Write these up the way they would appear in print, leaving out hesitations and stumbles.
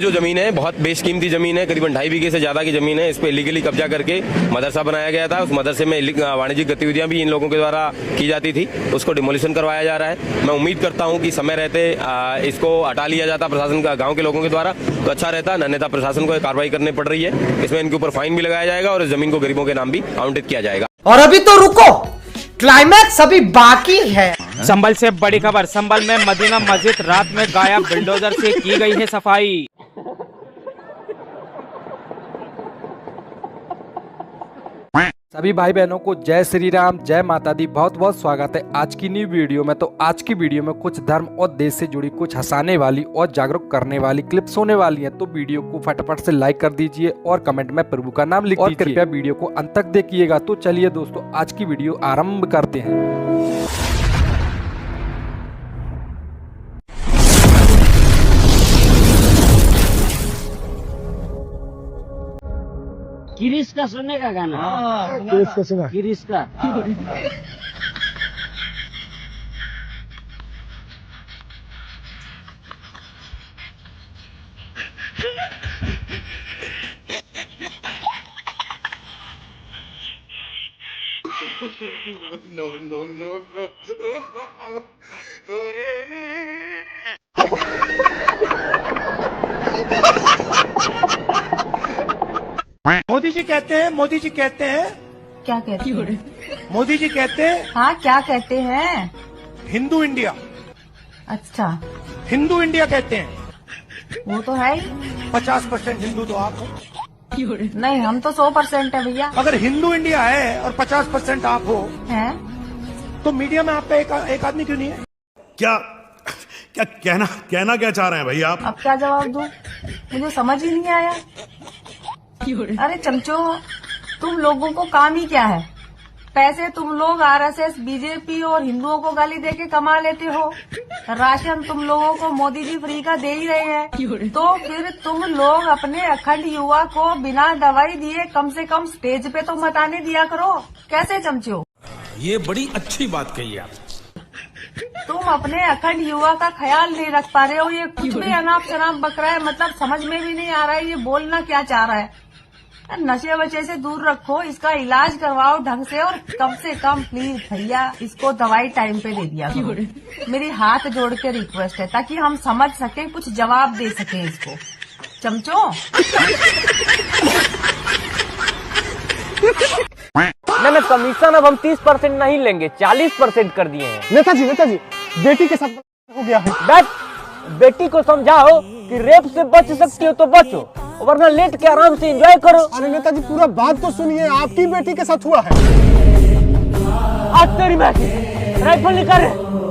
जो जमीन है बहुत बेशकीमती जमीन है, करीबन 2.5 बीघे से ज्यादा की जमीन है। इस पे इलीगली कब्जा करके मदरसा बनाया गया था। उस मदरसे में वाणिज्यिक गतिविधियां भी इन लोगों के द्वारा की जाती थी, उसको डिमोलिशन करवाया जा रहा है। मैं उम्मीद करता हूं कि समय रहते इसको हटा लिया जाता प्रशासन का, गाँव के लोगों के द्वारा, तो अच्छा रहता। अन्यथा प्रशासन को कार्रवाई करनी पड़ रही है। इसमें इनके ऊपर फाइन भी लगाया जाएगा और इस जमीन को गरीबों के नाम भी आवंटित किया जाएगा। और अभी तो रुको, क्लाइमैक्स अभी बाकी है। संभल से बड़ी खबर। संभल में मदीना मस्जिद रात में गायब, बुलडोजर से की गई है सफाई। सभी भाई बहनों को जय श्री राम, जय माता दी। बहुत बहुत स्वागत है आज की न्यू वीडियो में। तो आज की वीडियो में कुछ धर्म और देश से जुड़ी कुछ हंसाने वाली और जागरूक करने वाली क्लिप्स होने वाली हैं। तो वीडियो को फटाफट से लाइक कर दीजिए और कमेंट में प्रभु का नाम लिख दीजिए। और कृपया वीडियो को अंत तक देखिएगा। तो चलिए दोस्तों, आज की वीडियो आरंभ करते हैं। गिरीश का सुनने का गाना। गिरीश का सुना। गिरीश का। मोदी जी कहते हैं क्या कहते हैं? मोदी जी कहते हैं हाँ, क्या कहते हैं? हिंदू इंडिया, अच्छा, हिंदू इंडिया कहते हैं। वो तो है ही। 50% हिंदू तो आप हो। नहीं, हम तो 100% है भैया। अगर हिंदू इंडिया है और 50% आप हो, हैं? तो मीडिया में आपका एक आदमी क्यों नहीं है? क्या क्या कहना क्या चाह रहे हैं भाई आप? अब क्या जवाब दूं? मुझे समझ ही नहीं आया। अरे चमचो, तुम लोगों को काम ही क्या है? पैसे तुम लोग आरएसएस, बीजेपी और हिंदुओं को गाली देके कमा लेते हो। राशन तुम लोगों को मोदी जी फ्री का दे ही रहे हैं। तो फिर तुम लोग अपने अखंड युवा को बिना दवाई दिए कम से कम स्टेज पे तो मत आने दिया करो। कैसे चमचो? ये बड़ी अच्छी बात कही आप। तुम अपने अखंड युवा का ख्याल नहीं रख पा रहे हो। ये कुछ भी अनाप शनाप बक रहा है, मतलब समझ में भी नहीं आ रहा है ये बोलना क्या चाह रहा है। नशे वशे से दूर रखो, इसका इलाज करवाओ ढंग से, और कम से कम प्लीज भैया इसको दवाई टाइम पे दे दिया करो। मेरी हाथ जोड़ के रिक्वेस्ट है, ताकि हम समझ सके, कुछ जवाब दे सके इसको। चमचो, नहीं, कमीशन अब हम 30% नहीं लेंगे, 40% कर दिए हैं। नेताजी, बेटी के साथ हो गया है। बेटी को समझाओ कि रेप से बच सकती हो तो बचो, वरना लेट के आराम से एंजॉय करो। अरे नेताजी, पूरा बात तो सुनिए। आपकी बेटी के साथ हुआ है। आज तेरी बेटी, राइफल निकाल,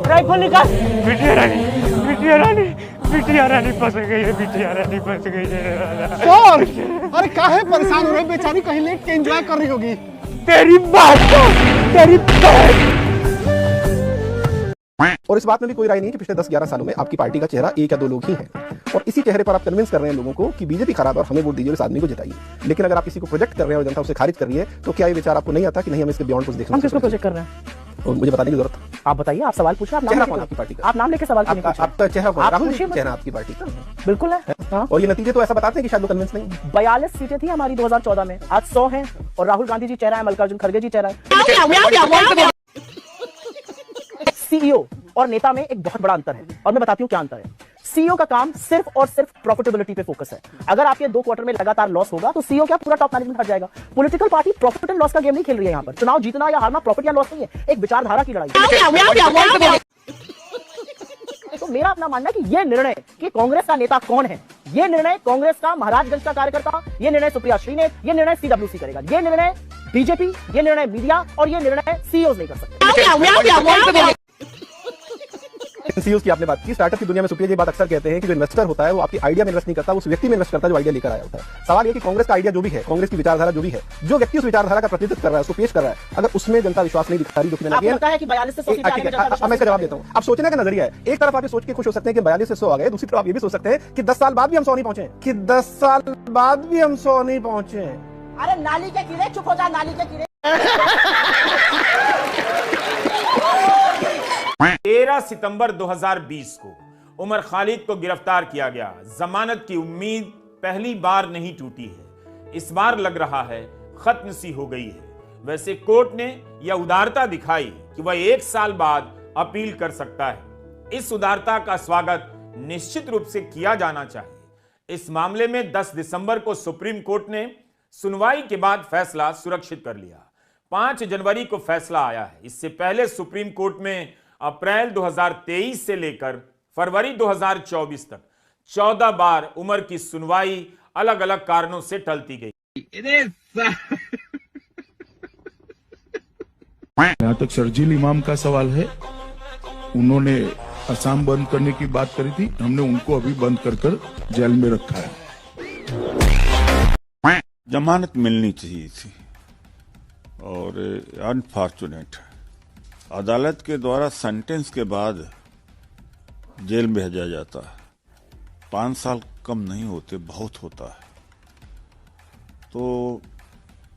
राइफल निकाल। बिटिया रानी फंस गई है, बिटिया रानी फंस गई है। सर, अरे काहे परेशान हो रहे? बेचारी कहीं लेट के एंजॉय कर रही होगी। तेरी बात तो, तेरी बात। और इस बात में भी कोई राय नहीं कि पिछले 10-11 सालों में आपकी पार्टी का चेहरा एक या दो लोग ही हैं, और इसी चेहरे पर आप कन्विंस कर रहे हैं लोगों को कि बीजेपी खराब है और हमें वोट दीजिए, इस आदमी को जिताइए। लेकिन अगर आप किसी को प्रोजेक्ट कर रहे हैं और जनता उसे खारिज कर रही है, तो क्या ये विचार आपको नहीं आता कि नहीं, हमें इसके बियॉन्ड कुछ देखना? हम किसको प्रोजेक्ट कर रहे हैं? और मुझे बताने की जरूरत। आप बताइए, आप सवाल पूछिए। चेहरा कौन आपकी पार्टी का? आप नाम लेके सवाल कीजिए। आपका चेहरा कौन? आप राहुल पूछिए। चेहरा आपकी पार्टी का बिल्कुल है। हाँ। और ये नतीजे तो ऐसा बताते हैं कि शायद वो कन्विंस नहीं। 42 सीटें थी हमारी 2014 में, आज 100 हैं, और राहुल गांधी जी चेहरा है, मल्लिकार्जुन खड़गे जी चेहरा है। सीईओ और नेता में एक बहुत बड़ा अंतर है, और मैं बताती हूँ क्या अंतर है। सीईओ का काम सिर्फ और सिर्फ प्रॉफिटेबिलिटी पे फोकस है। अगर आपके 2 क्वार्टर में लगातार लॉस होगा तो सीईओ क्या, पूरा टॉप मैनेजमेंट हट जाएगा। Political party profit and loss का गेम नहीं खेल रही है। यहाँ पर चुनाव जीतना या हारना प्रॉफिट या लॉस नहीं है, एक विचारधारा की लड़ाई है। तो मेरा अपना मानना है कि ये निर्णय कि कांग्रेस का नेता कौन है, ये निर्णय कांग्रेस का महाराजगंज का कार्यकर्ता, ये निर्णय सुप्रिया श्रीनेत, ये निर्णय सीडब्ल्यूसी करेगा। ये निर्णय बीजेपी, ये निर्णय मीडिया और ये निर्णय सीईओ नहीं कर सकते। सीईओ की आपने बात की। स्टार्टअप की दुनिया में सुप्रिया जी बात अक्सर कहते हैं कि जो इन्वेस्टर होता है वो आपकी आइडिया में इन्वेस्ट नहीं करता, उस व्यक्ति में इन्वेस्ट करता है जो आइडिया लेकर आया होता है। सवाल ये कि कांग्रेस का आइडिया जो भी है, कांग्रेस की विचारधारा जो भी है, जो व्यक्ति उस विचारधारा का प्रतिनिधित्व कर रहा है, उसको पेश कर रहा है, अगर उसमें जनता विश्वास नहीं दिखा रही, जो कि आपको लगता है कि 42 से 100 सीटें आएंगी? मैं इसका जवाब देता हूँ। अब सोचने का नजरिया है। एक तरफ आप ये सोच के खुश हो सकते हैं कि 42 से 100 आ गए, दूसरी तरफ आप ये भी सोच सकते हैं कि 10 साल बाद भी हम 100 नहीं पहुंचे, कि 10 साल बाद भी हम 100 नहीं पहुंचे। अरे नाली के कीड़े, चुप हो जा, नाली के कीड़े। 13 सितंबर 2020 को उमर खालिद को गिरफ्तार किया गया। जमानत की उम्मीद पहली बार नहीं टूटी है, इस बार लग रहा है खत्म सी हो गई है। वैसे कोर्ट ने यह उदारता दिखाई कि वह 1 साल बाद अपील कर सकता है। इस उदारता का स्वागत निश्चित रूप से किया जाना चाहिए। इस मामले में 10 दिसंबर को सुप्रीम कोर्ट ने सुनवाई के बाद फैसला सुरक्षित कर लिया। 5 जनवरी को फैसला आया है। इससे पहले सुप्रीम कोर्ट में अप्रैल 2023 से लेकर फरवरी 2024 तक 14 बार उमर की सुनवाई अलग अलग कारणों से टलती गई। यहाँ तक शर्जील इमाम का सवाल है, उन्होंने असम बंद करने की बात करी थी, हमने उनको अभी बंद कर जेल में रखा है। जमानत मिलनी चाहिए थी और अनफॉर्चुनेट अदालत के द्वारा सेंटेंस के बाद जेल में भेजा जाता है। 5 साल कम नहीं होते, बहुत होता है, तो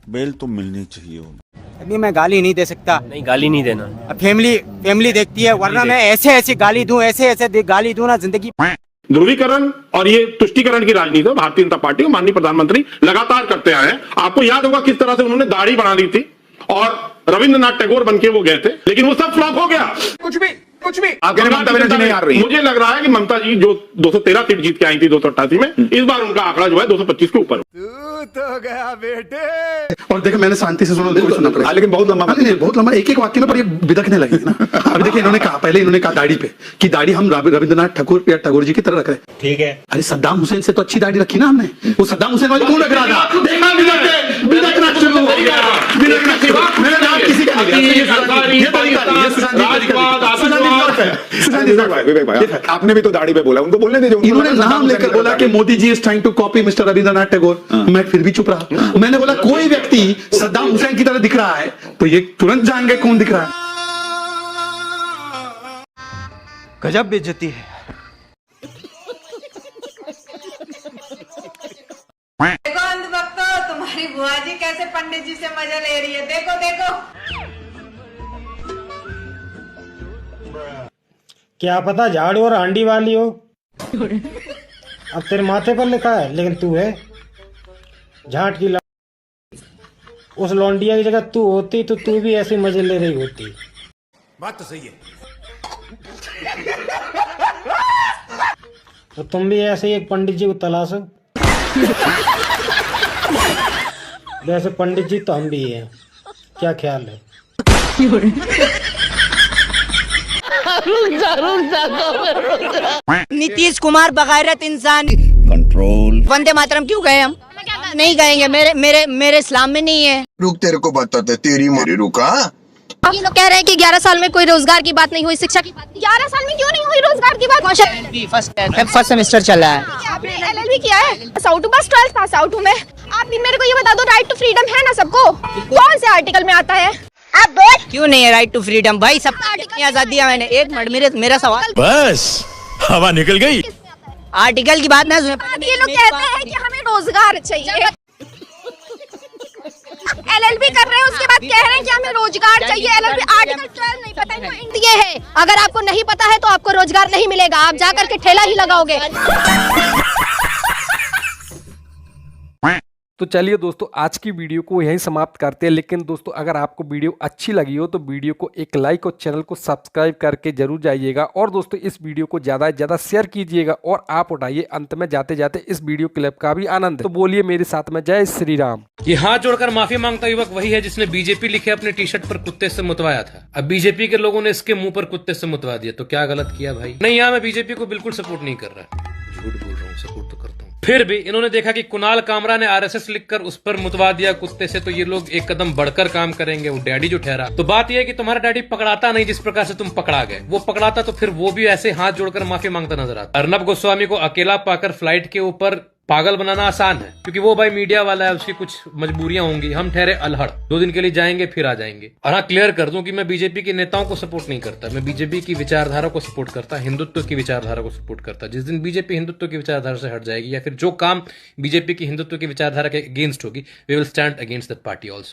बेल तो मिलनी चाहिए उन्हें। अभी मैं गाली नहीं दे सकता। नहीं, गाली नहीं देना। अब फैमिली देखती है, वरना मैं ऐसे गाली दूं, ऐसे गाली दूं ना जिंदगी। ध्रुवीकरण और ये तुष्टीकरण की राजनीति भारतीय जनता पार्टी और माननीय प्रधानमंत्री लगातार करते आए हैं। आपको याद होगा किस तरह से उन्होंने दाढ़ी बना दी थी और रविंद्रनाथ टैगोर बनके वो गए थे, लेकिन वो सब फ्लॉप हो गया। कुछ भी आप ममता बनर्जी नहीं आ रही। मुझे लग रहा है कि ममता जी जो 213 सीट जीत के आई थी 288 में, इस बार उनका आंकड़ा जो है 225 के ऊपर। तो गया बेटे। और देखो मैंने शांति से सुना पड़ा, लेकिन बहुत लंबा एक वाक्य में, पर ये बिदकने लगी ना। अभी देखिए इन्होंने कहा दाढ़ी पे कि दाढ़ी हम रविंद्रनाथ टैगोर जी की तरह रख रहे हैं। ठीक है, अरे सद्दाम हुसैन से तो अच्छी दाढ़ी रखी ना हमने। वो सद्दाम हुसैन वाली कौन रख रहा था? बिदकना शुरू हो गया। मेरा नाम किसी का आपने भी तो दाढ़ी पे बोला, उनको बोलने दीजिए। इन्होंने नाम लेकर बोला कि Modi ji is trying to copy mister Rabindranath Tagore. मैं फिर भी चुप रहा। मैंने बोला कोई व्यक्ति सद्दाम हुसैन की तरह दिख रहा है तो ये तुरंत जान गए कौन दिख रहा है। गजब बेइज्जती है। देखो अंधभक्तो, तुम्हारी बुआ जी कैसे पंडित जी से मजा ले रही है। देखो क्या पता झाड़ू और हांडी वाली हो। अब तेरे माथे पर लिखा है, लेकिन तू है झाट की। उस लौंडिया की जगह तू होती तो तू भी ऐसे मजे ले रही होती। बात तो सही है। तो तुम भी ऐसे ही एक पंडित जी को तलाशो। वैसे पंडित जी तो हम भी हैं, क्या ख्याल है? नीतीश कुमार बगैरत इंसान। कंट्रोल। वंदे मातरम क्यों गए हम? नहीं गएंगे, मेरे इस्लाम में नहीं है। रुक, तेरे को बताते, तेरी मेरी रुका। ये लोग कह रहे हैं कि 11 साल में कोई रोजगार की बात नहीं हुई, शिक्षा की बात। 11 साल में क्यों नहीं हुई रोजगार की बात? फर्स्ट सेमेस्टर चला है। आपने LLB किया है? पास आउट हूँ, बस 12th पास आउट हूँ मैं। आप मेरे को ये बता दो, राइट टू फ्रीडम है ना सबको? कौन से आर्टिकल में आता है? आप बोल। क्यों नहीं है राइट टू फ्रीडम? भाई सब आजादी दिया मैंने। एक मिनट, मेरा सवाल। बस हवा निकल गई। आर्टिकल की बात ना सुने। ये लोग कहते हैं कि हमें रोजगार चाहिए। LLB कर रहे हैं, उसके बाद कह रहे हैं कि हमें रोजगार चाहिए। LLB आर्टिकल 12 नहीं पता इनको। ये है, अगर आपको नहीं पता है तो आपको रोजगार नहीं मिलेगा, आप जाकर के ठेला ही लगाओगे। तो चलिए दोस्तों, आज की वीडियो को यहीं समाप्त करते हैं। लेकिन दोस्तों, अगर आपको वीडियो अच्छी लगी हो तो वीडियो को एक लाइक और चैनल को सब्सक्राइब करके जरूर जाइएगा। और दोस्तों, इस वीडियो को ज़्यादा से ज़्यादा शेयर कीजिएगा और आप उठाइए अंत में जाते जाते इस वीडियो क्लिप का भी आनंद। तो बोलिए मेरे साथ में जय श्री राम। ये हाथ जोड़कर माफी मांगता युवक वही है जिसने बीजेपी लिखे अपने टी शर्ट पर कुत्ते से मुतवाया था। अब बीजेपी के लोगों ने इसके मुंह पर कुत्ते से मुतवा दिया, तो क्या गलत किया भाई? नहीं, यहाँ मैं बीजेपी को बिल्कुल सपोर्ट नहीं कर रहा, झूठ बोल रहा हूँ, सपोर्ट तो करता हूँ। फिर भी इन्होंने देखा कि कुणाल कामरा ने RSS लिखकर उस पर मुतवा दिया कुत्ते से, तो ये लोग एक कदम बढ़कर काम करेंगे। वो डैडी जो ठहरा, तो बात यह है कि तुम्हारा डैडी पकड़ाता नहीं जिस प्रकार से तुम पकड़ा गए। वो पकड़ाता तो फिर वो भी ऐसे हाथ जोड़कर माफी मांगता नजर आता। अर्नब गोस्वामी को अकेला पाकर फ्लाइट के ऊपर पागल बनाना आसान है, क्योंकि वो भाई मीडिया वाला है, उसकी कुछ मजबूरियां होंगी। हम ठहरे अल्हड़, 2 दिन के लिए जाएंगे फिर आ जाएंगे। और हाँ, क्लियर कर दूं कि मैं बीजेपी के नेताओं को सपोर्ट नहीं करता, मैं बीजेपी की विचारधारा को सपोर्ट करता, हिंदुत्व की विचारधारा को सपोर्ट करता। जिस दिन बीजेपी हिंदुत्व की विचारधारा से हट जाएगी या फिर जो काम बीजेपी की हिंदुत्व की विचारधारा के अगेंस्ट होगी, we will stand against that party also.